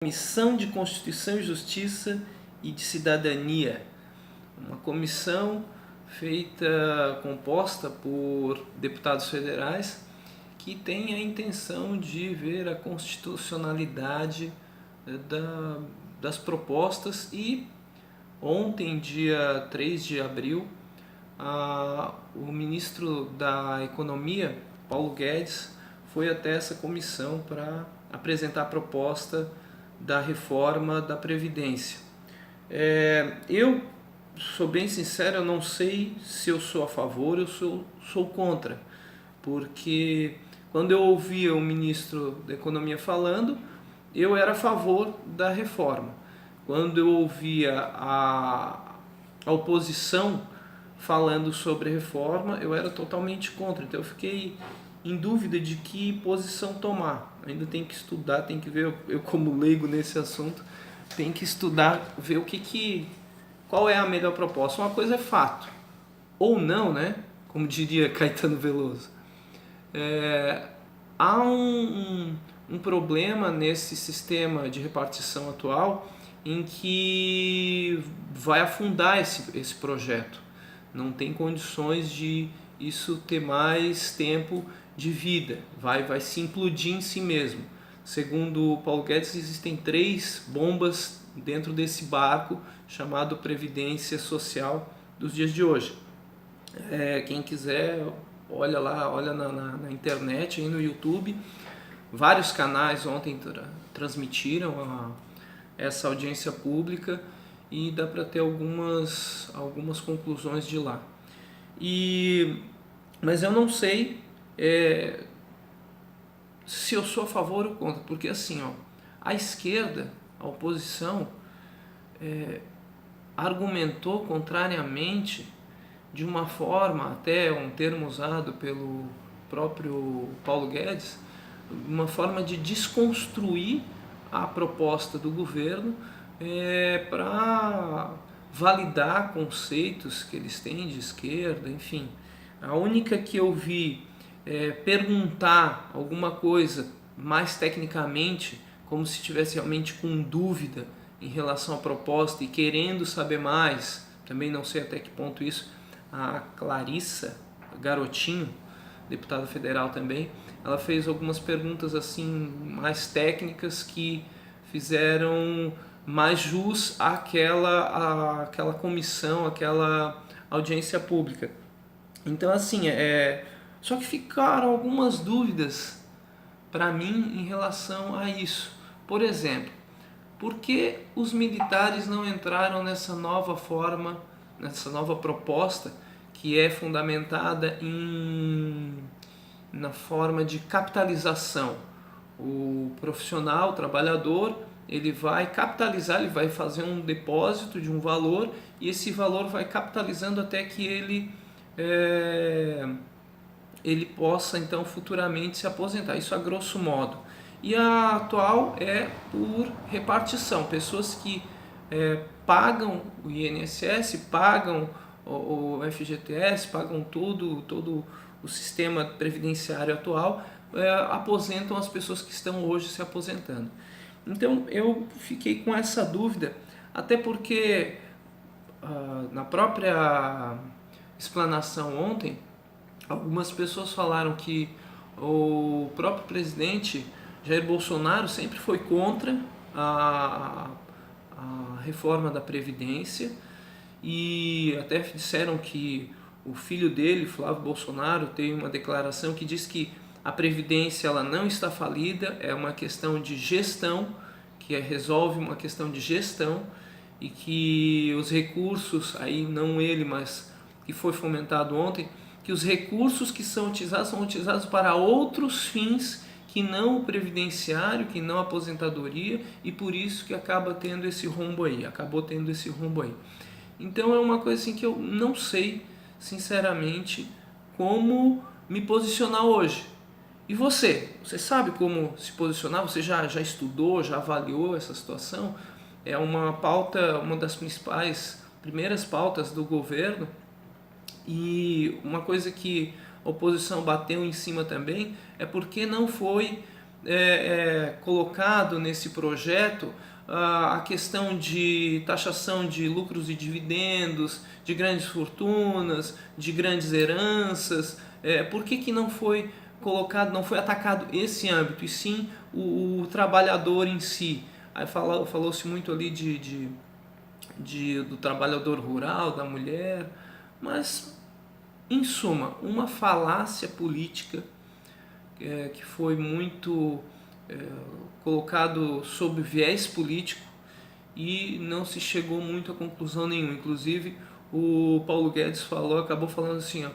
Comissão de Constituição e Justiça e de Cidadania, uma comissão composta por deputados federais que tem a intenção de ver a constitucionalidade das propostas. E ontem, dia 3 de abril, o ministro da Economia, Paulo Guedes, foi até essa comissão para apresentar a proposta da reforma da Previdência. Eu sou bem sincero, eu não sei se eu sou a favor ou se eu sou contra, porque quando eu ouvia o ministro da Economia falando, eu era a favor da reforma. Quando eu ouvia a oposição falando sobre a reforma, eu era totalmente contra. Então eu fiquei em dúvida de que posição tomar. Ainda tem que estudar, tem que ver, eu como leigo nesse assunto, tem que estudar, ver qual é a melhor proposta. Uma coisa é fato, ou não, né? Como diria Caetano Veloso. Há um problema nesse sistema de repartição atual em que vai afundar esse projeto. Não tem condições de isso ter mais tempo de vida, vai se implodir em si mesmo. Segundo o Paulo Guedes, existem 3 bombas dentro desse barco chamado Previdência Social dos dias de hoje. Quem quiser, olha lá, olha na internet, aí no YouTube. Vários canais ontem transmitiram essa audiência pública e dá para ter algumas conclusões de lá. Mas eu não sei se eu sou a favor ou contra, porque assim, a esquerda, a oposição, argumentou contrariamente de uma forma, até um termo usado pelo próprio Paulo Guedes, uma forma de desconstruir a proposta do governo para validar conceitos que eles têm de esquerda, enfim. A única que eu vi perguntar alguma coisa mais tecnicamente, como se estivesse realmente com dúvida em relação à proposta e querendo saber mais, também não sei até que ponto isso, a Clarissa Garotinho, deputada federal também, ela fez algumas perguntas assim mais técnicas que fizeram mais jus àquela comissão, àquela audiência pública. Então assim, só que ficaram algumas dúvidas para mim em relação a isso. Por exemplo, por que os militares não entraram nessa nova forma, nessa nova proposta que é fundamentada na forma de capitalização? O profissional, o trabalhador, ele vai capitalizar, ele vai fazer um depósito de um valor e esse valor vai capitalizando até que ele possa então futuramente se aposentar, isso a grosso modo. E a atual é por repartição, pessoas que pagam o INSS, pagam o FGTS, pagam todo o sistema previdenciário atual, aposentam as pessoas que estão hoje se aposentando. Então eu fiquei com essa dúvida, até porque na própria explanação ontem, algumas pessoas falaram que o próprio presidente Jair Bolsonaro sempre foi contra a reforma da Previdência e até disseram que o filho dele, Flávio Bolsonaro, tem uma declaração que diz que a Previdência ela não está falida, é uma questão de gestão, que resolve uma questão de gestão e que os recursos, aí não ele, mas que foi fomentado ontem, que os recursos que são utilizados para outros fins que não o previdenciário, que não a aposentadoria, e por isso que acabou tendo esse rombo aí. Então é uma coisa assim que eu não sei, sinceramente, como me posicionar hoje. E você sabe como se posicionar? Você já estudou, já avaliou essa situação? É uma pauta, uma das primeiras pautas do governo. E uma coisa que a oposição bateu em cima também é porque não foi colocado nesse projeto a questão de taxação de lucros e dividendos, de grandes fortunas, de grandes heranças. Por que não foi colocado, não foi atacado esse âmbito, e sim o trabalhador em si? Aí falou-se muito ali do trabalhador rural, da mulher, mas, em suma, uma falácia política que foi muito colocado sob viés político e não se chegou muito a conclusão nenhuma. Inclusive, o Paulo Guedes acabou falando assim, ó,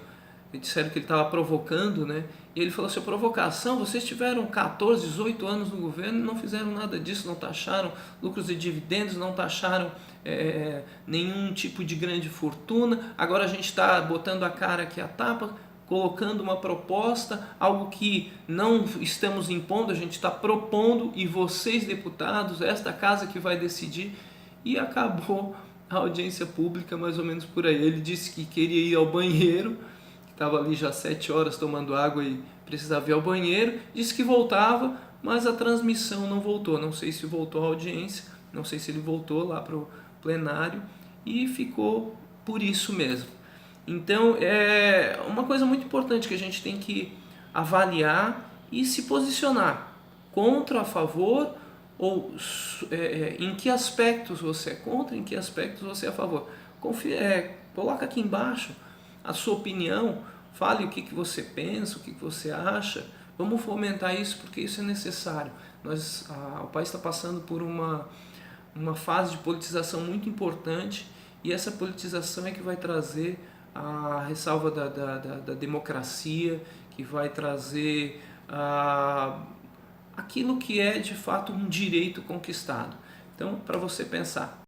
disseram que ele estava provocando, né? E ele falou assim: provocação, vocês tiveram 14, 18 anos no governo e não fizeram nada disso, não taxaram lucros e dividendos, não taxaram nenhum tipo de grande fortuna. Agora a gente está botando a cara aqui a tapa, colocando uma proposta, algo que não estamos impondo, a gente está propondo, e vocês, deputados, esta casa que vai decidir. E acabou a audiência pública mais ou menos por aí. Ele disse que queria ir ao banheiro, estava ali já 7 horas tomando água e precisava ir ao banheiro, disse que voltava, mas a transmissão não voltou. Não sei se voltou a audiência, não sei se ele voltou lá para o plenário, e ficou por isso mesmo. Então é uma coisa muito importante que a gente tem que avaliar e se posicionar contra, a favor, ou em que aspectos você é contra, em que aspectos você é a favor. Coloca aqui embaixo a sua opinião, fale o que você pensa, o que você acha. Vamos fomentar isso, porque isso é necessário. O país está passando por uma fase de politização muito importante, e essa politização é que vai trazer a ressalva da democracia, que vai trazer aquilo que é de fato um direito conquistado. Então, para você pensar.